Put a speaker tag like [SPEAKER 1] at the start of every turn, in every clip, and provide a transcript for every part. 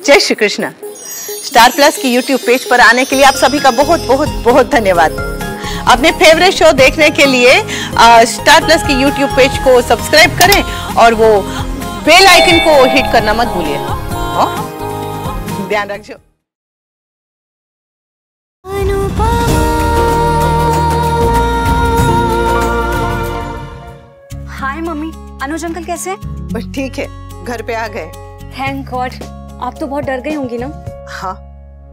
[SPEAKER 1] जय Shri Krishna. Star plus की YouTube page पर आने के लिए आप सभी का बहुत बहुत बहुत धन्यवाद। अपने फेवरेट शो देखने के लिए स्टार प्लस की यूट्यूब पेज को सब्सक्राइब करें और वो बेल आइकन को हिट करना मत भूलिए। ध्यान रखिए।
[SPEAKER 2] हाय मम्मी, अनुज अंकल कैसे हैं?
[SPEAKER 1] बस ठीक है, घर पे आ गए।
[SPEAKER 2] Thank God. आप तो बहुत डर गई होंगी ना?
[SPEAKER 1] हाँ,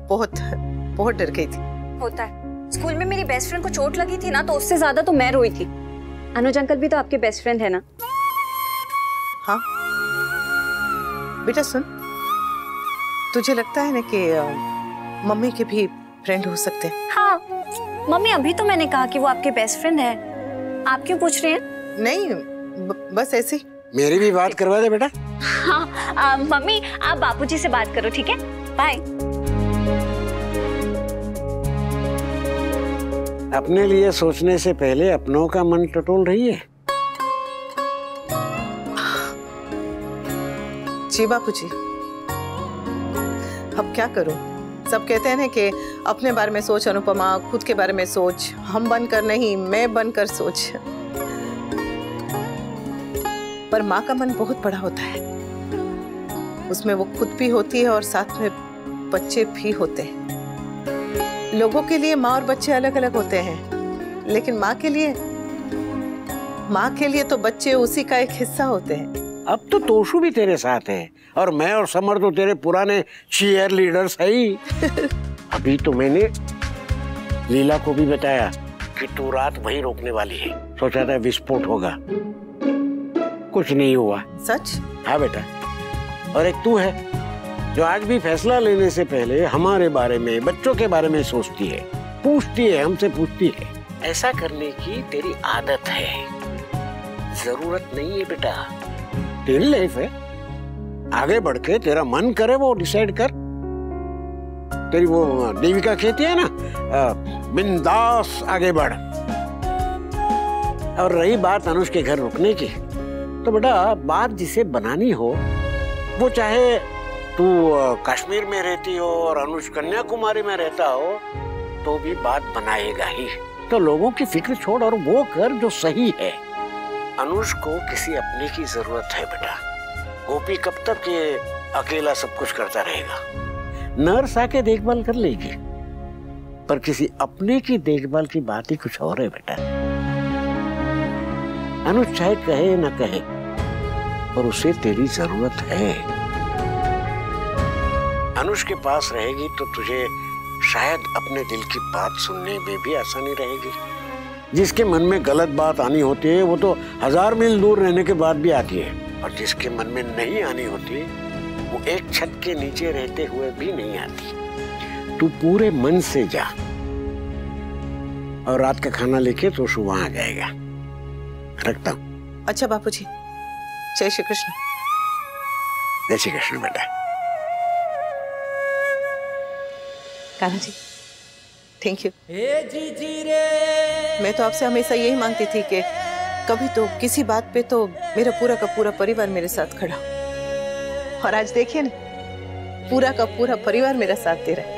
[SPEAKER 1] बहुत बहुत डर गई थी।
[SPEAKER 2] होता है। स्कूल में मेरी बेस्ट फ्रेंड को चोट लगी थी ना, तो उससे ज्यादा तो मैं रोई थी। अनुज अंकल भी तो आपके बेस्ट फ्रेंड है ना?
[SPEAKER 1] हाँ बेटा, सुन, तुझे लगता है ना कि मम्मी के भी फ्रेंड हो सकते हैं?
[SPEAKER 2] हाँ मम्मी, अभी तो मैंने कहा कि वो आपके बेस्ट फ्रेंड है। आप क्यों पूछ रहे हैं?
[SPEAKER 1] नहीं, बस ऐसे ही।
[SPEAKER 3] मेरी भी बात करवा दे बेटा।
[SPEAKER 2] हाँ मम्मी, आप बापूजी से बात करो, ठीक है? बाय।
[SPEAKER 3] अपने लिए सोचने से पहले अपनों का मन टटोल रही है।
[SPEAKER 1] जी बापूजी, अब क्या करूं? सब कहते हैं ना कि अपने बारे में सोच अनुपमा, खुद के बारे में सोच, हम बनकर नहीं मैं बनकर सोच। पर माँ का मन बहुत बड़ा होता है, उसमें वो खुद भी होती है और साथ में बच्चे भी होते हैं। लोगों के लिए माँ और बच्चे अलग अलग होते हैं, लेकिन माँ के लिए तो बच्चे उसी का एक हिस्सा होते हैं।
[SPEAKER 3] अब तो तोशु भी तेरे साथ है और मैं और समर तो तेरे पुराने चीयर लीडर्स है ही। अभी तो मैंने लीला को भी बताया कि तू रात वहीं रोकने वाली है। सोचा था विस्फोट होगा, कुछ नहीं हुआ।
[SPEAKER 1] सच?
[SPEAKER 3] हाँ बेटा। और एक तू है जो आज भी फैसला लेने से पहले हमारे बारे में, बच्चों के बारे में सोचती है, पूछती है, हमसे पूछती है। ऐसा करने की तेरी आदत है, जरूरत नहीं है बेटा। तेरी लाइफ है, आगे बढ़ के तेरा मन करे वो डिसाइड कर। तेरी वो देविका कहती है ना, बिंदास आगे बढ़। और रही बात अनुज के घर रुकने की, तो बेटा बात जिसे बनानी हो, वो चाहे तू कश्मीर में रहती हो और अनुज कन्याकुमारी में रहता हो, तो भी बात बनाएगा ही। तो लोगों की फिक्र छोड़ और वो कर जो सही है। अनुज को किसी अपने की जरूरत है बेटा। गोपी कब तक ये अकेला सब कुछ करता रहेगा? नर्स आके देखभाल कर लेगी, पर किसी अपने की देखभाल की बात ही कुछ और है बेटा। अनुज चाहे कहे न कहे, पर उसे तेरी जरूरत है। अनुज के पास रहेगी तो तुझे शायद अपने दिल की बात सुनने में भी आसानी रहेगी। जिसके मन में गलत बात आनी होती है वो तो 1000 मील दूर रहने के बाद भी आती है, और जिसके मन में नहीं आनी होती वो एक छत के नीचे रहते हुए भी नहीं आती। तू पूरे मन से जा, और रात का खाना लेके तो वहां आ जाएगा। रखता हूँ।
[SPEAKER 1] अच्छा बापूजी, जय श्री कृष्ण।
[SPEAKER 3] जय श्री कृष्ण बेटा।
[SPEAKER 1] Kanha ji, thank you. मैं तो आपसे हमेशा यही मांगती थी कि कभी तो किसी बात पे तो मेरा पूरा का पूरा परिवार मेरे साथ खड़ा, और आज देखिए ना, पूरा का पूरा परिवार मेरा साथ दे रहा है।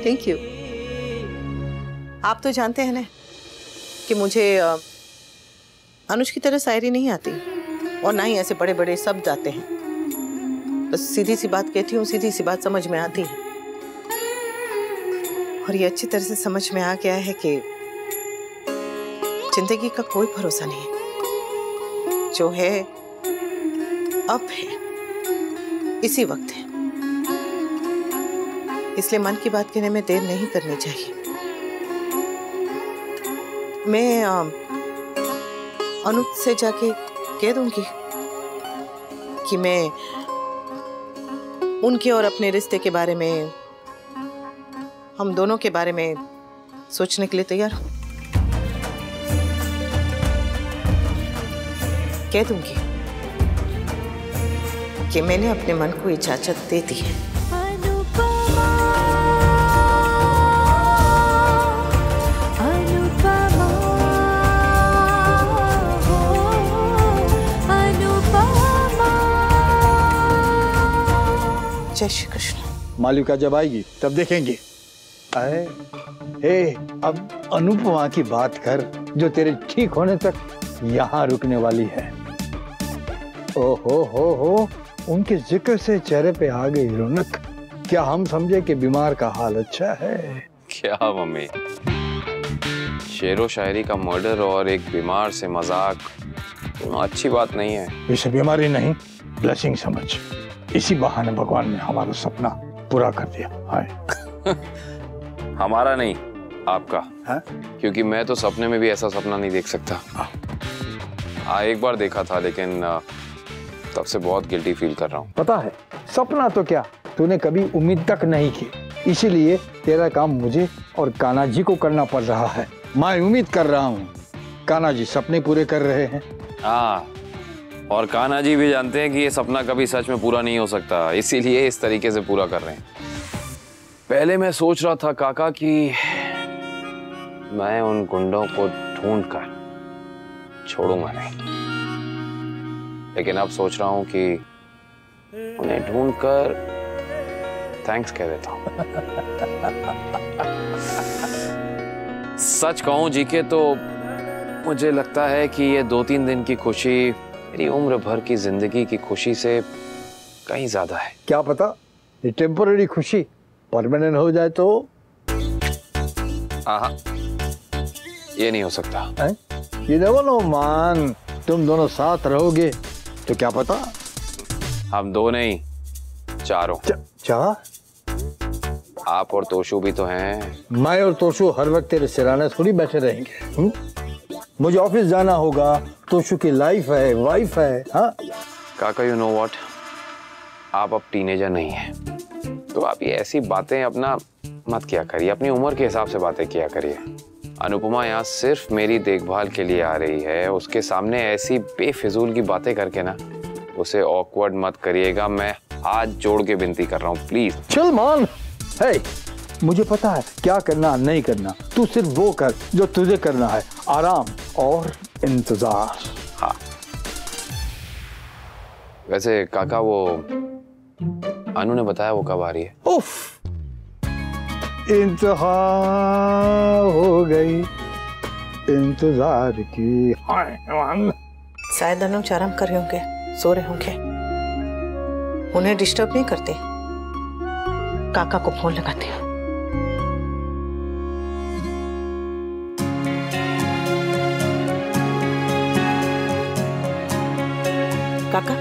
[SPEAKER 1] Thank you. आप तो जानते हैं ना कि मुझे अनुज की तरह शायरी नहीं आती, और ना ही ऐसे बड़े बड़े शब्द आते हैं। बस सीधी सी बात कहती हूँ, सीधी सी बात समझ में आती है। और ये अच्छी तरह से समझ में आ गया है कि जिंदगी का कोई भरोसा नहीं है। जो है अब है, इसी वक्त है। इसलिए मन की बात कहने में देर नहीं करनी चाहिए। मैं अनुज से जाके कह दूंगी कि मैं उनके और अपने रिश्ते के बारे में, हम दोनों के बारे में सोचने के लिए तैयार हूं। कह दूंगी कि मैंने अपने मन को इजाजत दे दी है। जय श्री कृष्ण।
[SPEAKER 4] मालिका जब आएगी तब देखेंगे। अरे हे, अब अनुपमा की बात कर जो तेरे ठीक होने तक यहाँ रुकने वाली है। हो, उनके जिक्र से चेहरे पे आ गई रौनक। क्या हम समझे कि बीमार का हाल अच्छा है?
[SPEAKER 5] क्या मम्मी, शेरो शायरी का मर्डर और एक बीमार से मजाक अच्छी बात नहीं है।
[SPEAKER 4] इसे बीमारी नहीं, ब्लेसिंग समझ। इसी बहाने भगवान ने हमारा सपना पूरा कर दिया। हाय
[SPEAKER 5] हमारा नहीं, आपका।
[SPEAKER 4] है?
[SPEAKER 5] क्योंकि मैं तो सपने में भी ऐसा सपना नहीं देख सकता। एक बार देखा था, लेकिन तब से बहुत गिल्टी फील कर रहा हूँ।
[SPEAKER 4] पता है, सपना तो क्या, तूने कभी उम्मीद तक नहीं की, इसीलिए तेरा काम मुझे और कान्हा जी को करना पड़ रहा है। मैं उम्मीद कर रहा हूँ कान्हा जी सपने पूरे कर रहे हैं।
[SPEAKER 5] हाँ, और कान्हा जी भी जानते हैं कि ये सपना कभी सच में पूरा नहीं हो सकता, इसीलिए इस तरीके से पूरा कर रहे हैं। पहले मैं सोच रहा था काका कि मैं उन गुंडों को ढूंढकर छोड़ूंगा नहीं, लेकिन अब सोच रहा हूं कि उन्हें ढूंढकर थैंक्स कह देता हूं। सच कहूं जी के तो मुझे लगता है कि ये 2-3 दिन की खुशी मेरी उम्र भर की जिंदगी की खुशी से कहीं ज्यादा है।
[SPEAKER 4] क्या पता ये टेम्पररी खुशी परमानेंट हो जाए तो?
[SPEAKER 5] आहा, ये नहीं हो सकता।
[SPEAKER 4] You never know, man। तुम दोनों साथ रहोगे तो क्या पता।
[SPEAKER 5] हम 2 नहीं, 4
[SPEAKER 4] चार?
[SPEAKER 5] आप और तोशु भी तो हैं।
[SPEAKER 4] मैं और तोशु हर वक्त तेरे सिराने थोड़ी बैठे रहेंगे। मुझे ऑफिस जाना होगा, तोशु की लाइफ है, वाइफ है। हाँ
[SPEAKER 5] काका, यू नो व्हाट, आप अब टीनेजर नहीं हैं, तो आप ये ऐसी बातें अपना मत किया करिए, अपनी उम्र के हिसाब से बातें किया करिए। अनुपमा यहाँ सिर्फ मेरी देखभाल के लिए आ रही है, उसके सामने ऐसी बेफिजूल की बातें करके ना उसे ऑकवर्ड मत करिएगा। मैं हाथ जोड़ के विनती कर रहा हूँ, प्लीज।
[SPEAKER 4] चल मान, है मुझे पता है क्या करना नहीं करना, तू सिर्फ वो कर जो तुझे करना है, आराम और इंतजार।
[SPEAKER 5] हाँ, वैसे काका वो अनु ने बताया वो कब आ रही है?
[SPEAKER 4] उफ, इंतहा हो गई इंतजार की।
[SPEAKER 1] शायद अनुज आराम कर रहे होंगे, सो रहे होंगे, उन्हें डिस्टर्ब नहीं करते। काका को फोन लगाते हैं। काका,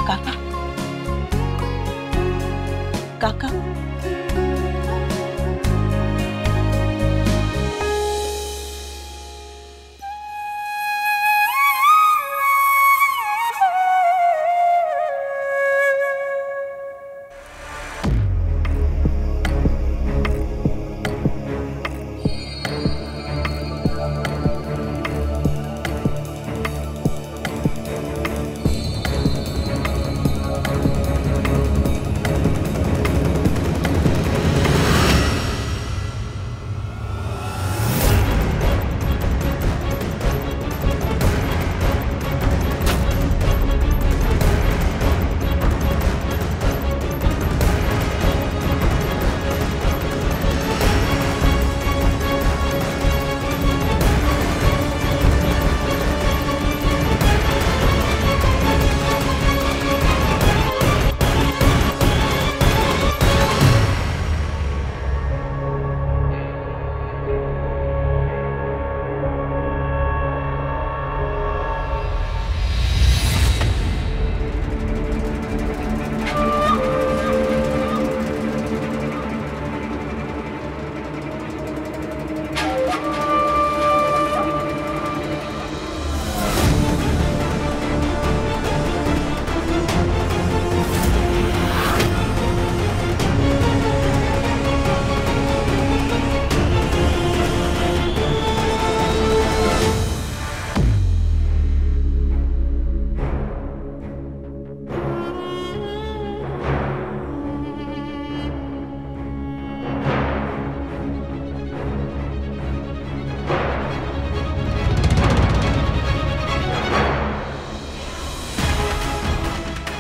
[SPEAKER 1] काका, काका,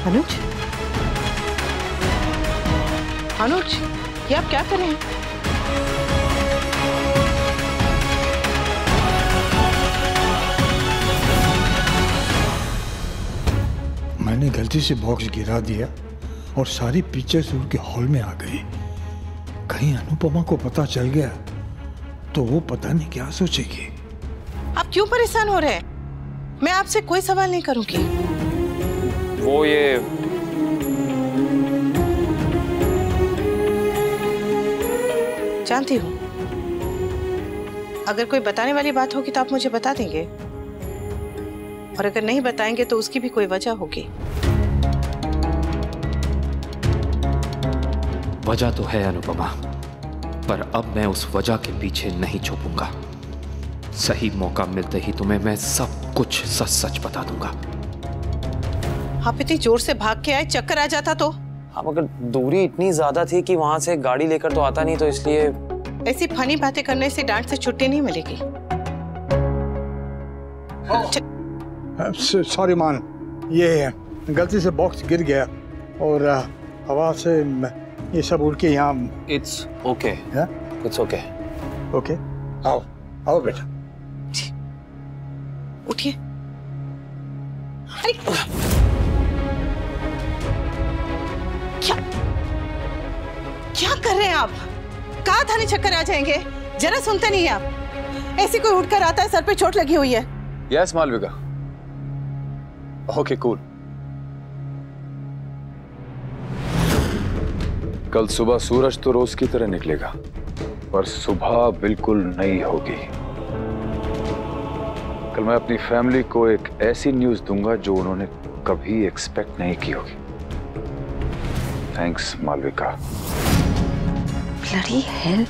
[SPEAKER 1] अनुज, अनुज, ये आप क्या कर रहे हैं?
[SPEAKER 4] मैंने गलती से बॉक्स गिरा दिया और सारी पिक्चर्स उनके हॉल में आ गई। कहीं अनुपमा को पता चल गया तो वो पता नहीं क्या सोचेगी।
[SPEAKER 1] आप क्यों परेशान हो रहे हैं? मैं आपसे कोई सवाल नहीं करूंगी।
[SPEAKER 5] वो ये
[SPEAKER 1] जानती हूँ, अगर कोई बताने वाली बात होगी तो आप मुझे बता देंगे, और अगर नहीं बताएंगे तो उसकी भी कोई वजह होगी।
[SPEAKER 6] वजह तो है अनुपमा, पर अब मैं उस वजह के पीछे नहीं छुपूंगा। सही मौका मिलते ही तुम्हें मैं सब कुछ सच सच बता दूंगा।
[SPEAKER 1] आप इतनी जोर से भाग के आए, चक्कर आ जाता तो?
[SPEAKER 5] हाँ, मगर दूरी इतनी ज्यादा थी कि वहां से गाड़ी लेकर तो आता नहीं, तो इसलिए।
[SPEAKER 1] ऐसी फनी बातें करने से डांट से छुट्टी नहीं मिलेगी।
[SPEAKER 4] सॉरी मान, ये गलती से बॉक्स गिर गया और हवा से ये सब उड़ के यहाँ।
[SPEAKER 5] It's okay, it's okay.
[SPEAKER 4] Okay, आओ आओ बेटा,
[SPEAKER 1] उठिए। क्या क्या कर रहे हैं आप? कहा थाने चक्कर आ जाएंगे, जरा सुनते नहीं है आप। ऐसे कोई उठकर आता है, सर पे चोट लगी हुई है।
[SPEAKER 5] Yes Malvika, okay cool.
[SPEAKER 7] कल सुबह सूरज तो रोज की तरह निकलेगा, पर सुबह बिल्कुल नई होगी। कल मैं अपनी फैमिली को एक ऐसी न्यूज़ दूंगा जो उन्होंने कभी एक्सपेक्ट नहीं की होगी। थैंक्स मालविका।
[SPEAKER 8] ब्लडी हेल,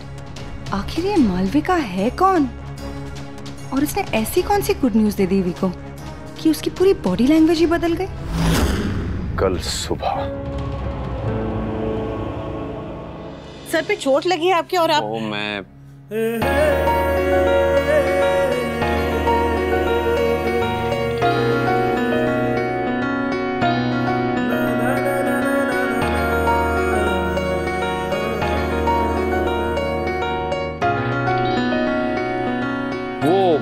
[SPEAKER 8] आखिर ये मालविका है कौन? और इसने ऐसी कौन सी गुड न्यूज़ दे दी देवी को कि उसकी पूरी बॉडी लैंग्वेज ही बदल गई?
[SPEAKER 7] कल सुबह
[SPEAKER 1] सर पे चोट लगी है आपके, और आप।
[SPEAKER 5] ओ, मैं वो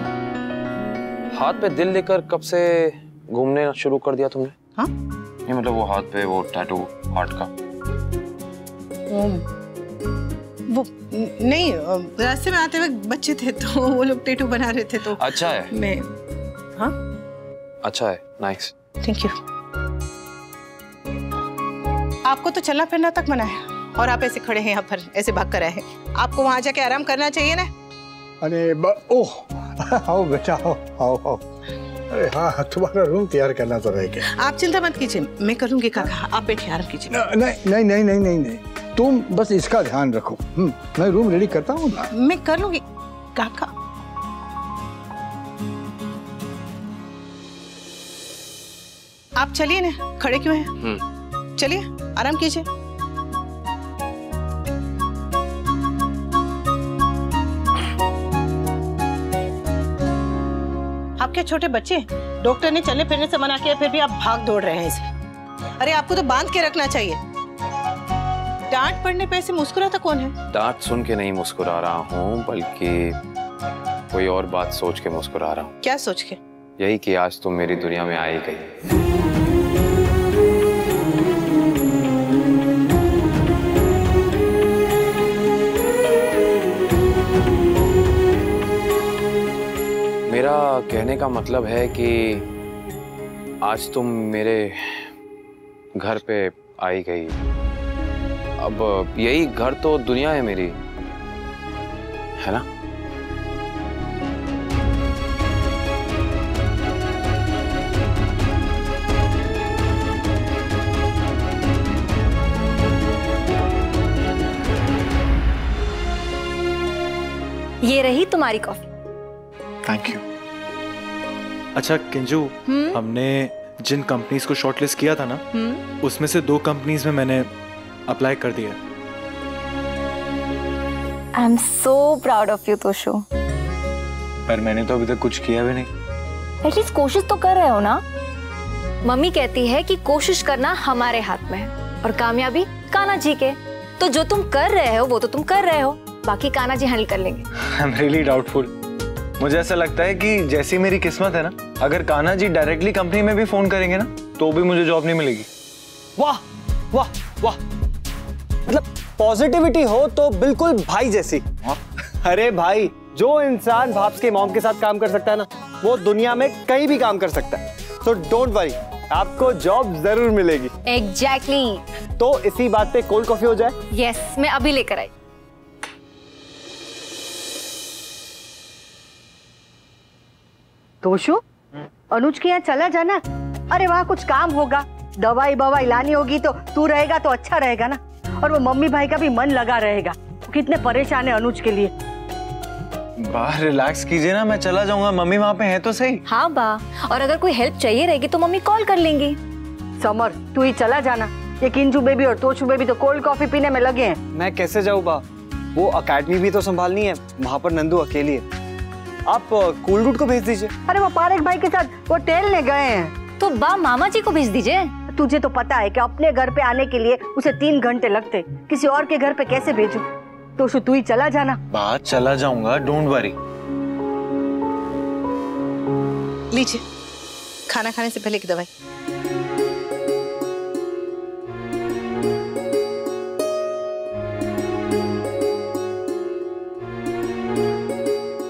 [SPEAKER 5] हाथ पे दिल लेकर कब से घूमने शुरू कर दिया तुमने?
[SPEAKER 1] हाँ,
[SPEAKER 5] ये मतलब वो हाथ पे वो टैटू हार्ट का।
[SPEAKER 1] वो नहीं, रास्ते में आते वक्त बच्चे थे तो वो लोग टैटू बना रहे थे तो।
[SPEAKER 5] अच्छा है।
[SPEAKER 1] मैं, हाँ
[SPEAKER 5] अच्छा है, नाइस।
[SPEAKER 1] Thank you. आपको तो चलना फिरना तक मना है और आप ऐसे खड़े हैं यहाँ पर, ऐसे भाग कर आए हैं। आपको वहां जाके आराम करना चाहिए ना।
[SPEAKER 4] अरे ओह, आओ बेटा, आओ आओ आओ। अरे हाँ, तुम्हारा रूम तैयार करना तो रह गया।
[SPEAKER 1] आप चिंता मत कीजिए, मैं करूंगी काका, आप बैठिए, आराम कीजिए।
[SPEAKER 4] नहीं नहीं नहीं नहीं नहीं नहीं, तुम बस इसका ध्यान रखो। मैं रूम रेडी करता हूँ ना।
[SPEAKER 1] मैं कर लूंगी काका। आप चलिए ना, खड़े क्यों हैं? चलिए, आराम कीजिए। आप क्या छोटे बच्चे? डॉक्टर ने चलने फिरने से मना किया, फिर भी आप भाग दौड़ रहे हैं इसे। अरे आपको तो बांध के रखना चाहिए। डांट पड़ने पे ऐसे मुस्कुराता कौन है?
[SPEAKER 5] डांट सुन के नहीं मुस्कुरा रहा हूँ, बल्कि कोई और बात सोच के मुस्कुरा रहा हूँ।
[SPEAKER 1] क्या सोच के?
[SPEAKER 5] यही कि आज तुम मेरी दुनिया में आई गई। मेरा कहने का मतलब है कि आज तुम मेरे घर पे आई गई। अब यही घर तो दुनिया है मेरी, है ना?
[SPEAKER 2] ये रही तुम्हारी कॉफी।
[SPEAKER 9] Thank you. अच्छा किंजू, हमने जिन कंपनीज को शॉर्टलिस्ट किया था ना, उसमें से 2 कंपनीज में मैंने अप्लाई कर दिया।
[SPEAKER 2] I am so proud of you Toshu.
[SPEAKER 9] पर मैंने तो अभी तक कुछ किया भी नहीं।
[SPEAKER 2] एटलीस्ट कोशिश तो कर रहे हो ना। मम्मी कहती है कि कोशिश करना हमारे हाथ में है और कामयाबी कान्हा जी के। तो जो तुम कर रहे हो वो तो तुम कर रहे हो, बाकी कान्हा जी हैंडल कर लेंगे।
[SPEAKER 9] I am really doubtful. मुझे ऐसा लगता है कि जैसी मेरी किस्मत है ना, अगर कान्हा जी डायरेक्टली कंपनी में भी फोन करेंगे ना तो भी मुझे जॉब नहीं मिलेगी।
[SPEAKER 10] वाह वाह वाह, मतलब पॉजिटिविटी हो तो बिल्कुल भाई जैसी। अरे भाई, जो इंसान भाप्स के मॉम के साथ काम कर सकता है ना, वो दुनिया में कहीं भी काम कर सकता है। सो डोंट वरी, आपको जॉब जरूर मिलेगी।
[SPEAKER 2] एग्जैक्टली।
[SPEAKER 10] तो इसी बात पे कोल्ड कॉफी हो जाए?
[SPEAKER 2] यस, मैं अभी लेकर आई।
[SPEAKER 11] तोशु, अनुज के यहाँ चला जाना। अरे वहाँ कुछ काम होगा, दवाई बवाई लानी होगी, तो तू रहेगा तो अच्छा रहेगा ना। और वो मम्मी भाई का भी मन लगा रहेगा, कितने परेशान है अनुज के लिए।
[SPEAKER 9] बाहर रिलैक्स कीजिए ना, मैं चला जाऊंगा, मम्मी वहाँ पे है तो सही।
[SPEAKER 2] हाँ बा, और अगर कोई हेल्प चाहिए रहेगी तो मम्मी कॉल कर लेंगी।
[SPEAKER 11] समर, तू ही चला जाना। ये किंजू बेबी और तोशु बेबी तो कोल्ड कॉफी पीने में लगे हैं।
[SPEAKER 10] मैं कैसे जाऊँ बा, वो अकेडमी भी तो संभालनी है, वहाँ पर नंदू अकेली है। आप कूल रूट को भेज दीजिए।
[SPEAKER 11] अरे वो पारेख भाई के साथ वो टहलने गए हैं।
[SPEAKER 2] तो बा मामा जी को भेज दीजिए।
[SPEAKER 11] तुझे तो पता है कि अपने घर पे आने के लिए उसे 3 घंटे लगते, किसी और के घर पे कैसे भेजूं? तोशु, तू ही चला जाना।
[SPEAKER 9] बात चला जाऊंगा, डोंट वरी।
[SPEAKER 1] लीजिए, खाना खाने से पहले की दवाई।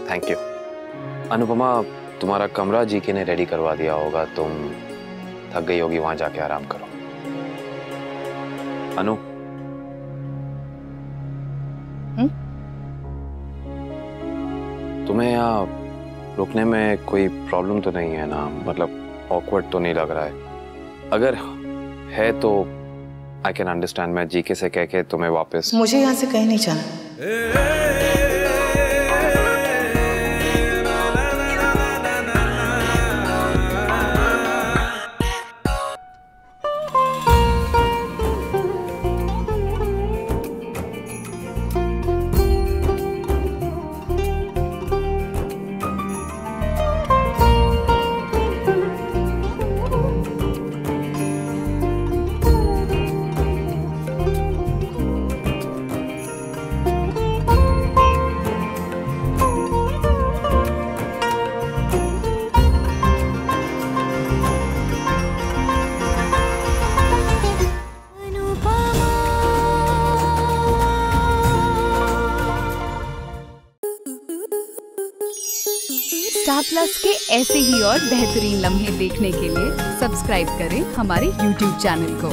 [SPEAKER 5] Thank you. अनुपमा, तुम्हारा कमरा जीके ने रेडी करवा दिया होगा, तुम थक गई होगी, वहां जाके आराम करो। अनु, तुम्हें यहाँ रुकने में कोई प्रॉब्लम तो नहीं है ना? मतलब ऑकवर्ड तो नहीं लग रहा है? अगर है तो आई कैन अंडरस्टैंड। मैं जीके से कह के तुम्हें वापस।
[SPEAKER 1] मुझे यहाँ से कहीं नहीं जाना।
[SPEAKER 8] स्टार प्लस के ऐसे ही और बेहतरीन लम्हे देखने के लिए सब्सक्राइब करें हमारे YouTube चैनल को।